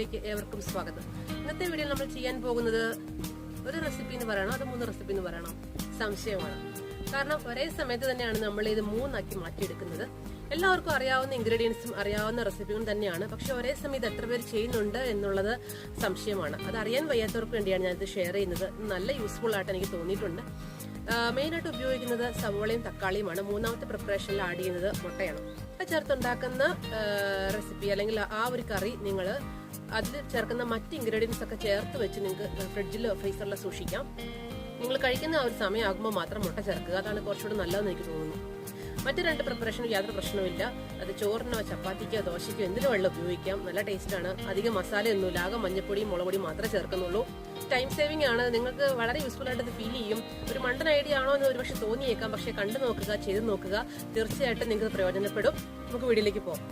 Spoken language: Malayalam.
വീഡിയോയിലേക്ക് ഏവർക്കും സ്വാഗതം. ഇന്നത്തെ വീഡിയോയിൽ നമ്മൾ ചെയ്യാൻ പോകുന്നത് ഒരു റെസിപ്പി എന്ന് പറയണോ അത് 3 റെസിപ്പി എന്ന് പറയണോ സംശയമാണ്. കാരണം ഒരേ സമയത്ത് തന്നെയാണ് നമ്മൾ ഇത് 3 ആക്കി മാറ്റിയെടുക്കുന്നത്. എല്ലാവർക്കും അറിയാവുന്ന ഇൻഗ്രീഡിയൻസും അറിയാവുന്ന റെസിപ്പികളും തന്നെയാണ്. പക്ഷെ ഒരേ സമയത്ത് എത്ര പേര് ചെയ്യുന്നുണ്ട് എന്നുള്ളത് സംശയമാണ്. അത് അറിയാൻ വയ്യാത്തവർക്ക് വേണ്ടിയാണ് ഞാനിത് ഷെയർ ചെയ്യുന്നത്. നല്ല യൂസ്ഫുൾ ആയിട്ട് എനിക്ക് തോന്നിയിട്ടുണ്ട്. മെയിനായിട്ട് ഉപയോഗിക്കുന്നത് സവോളയും തക്കാളിയുമാണ്. മൂന്നാമത്തെ പ്രിപ്പറേഷനിൽ ആഡ് ചെയ്യുന്നത് മുട്ടയാണ്. മുട്ട ചേർത്തുണ്ടാക്കുന്ന റെസിപ്പി അല്ലെങ്കിൽ ആ ഒരു കറി നിങ്ങൾ അതിൽ ചേർക്കുന്ന മറ്റ് ഇൻഗ്രീഡിയൻസ് ഒക്കെ ചേർത്ത് വെച്ച് നിങ്ങൾക്ക് ഫ്രിഡ്ജിലോ ഫ്രീസറിലോ സൂക്ഷിക്കാം. നിങ്ങൾ കഴിക്കുന്ന ആ ഒരു സമയമാകുമ്പോൾ മാത്രം മുട്ട ചേർക്കുക. അതാണ് കുറച്ചുകൂടി നല്ലതെന്ന് എനിക്ക് തോന്നുന്നു. മറ്റ് 2 പ്രിപ്പറേഷനും യാതൊരു പ്രശ്നവുമില്ല. അത് ചോറിനോ ചപ്പാത്തിക്കോ ദോശയ്ക്കോ എന്തിനു വെള്ളം ഉപയോഗിക്കാം. നല്ല ടേസ്റ്റാണ്. അധികം മസാലയൊന്നുമില്ല. ആകെ മഞ്ഞപ്പൊടിയും മുളകുപൊടിയും മാത്രമേ ചേർക്കുന്നുള്ളൂ. ടൈം സേവിംഗ് ആണ്. നിങ്ങൾക്ക് വളരെ യൂസ്ഫുൾ ആയിട്ട് ഇത് ഫീൽ ചെയ്യും. ഒരു മണ്ടൻ ഐഡിയ ആണോ എന്ന് ഒരുപക്ഷെ തോന്നിയേക്കാം. പക്ഷെ കണ്ടു നോക്കുക, ചെയ്ത് നോക്കുക. തീർച്ചയായിട്ടും നിങ്ങൾക്ക് പ്രയോജനപ്പെടും. നമുക്ക് വീഡിയോയിലേക്ക് പോകാം.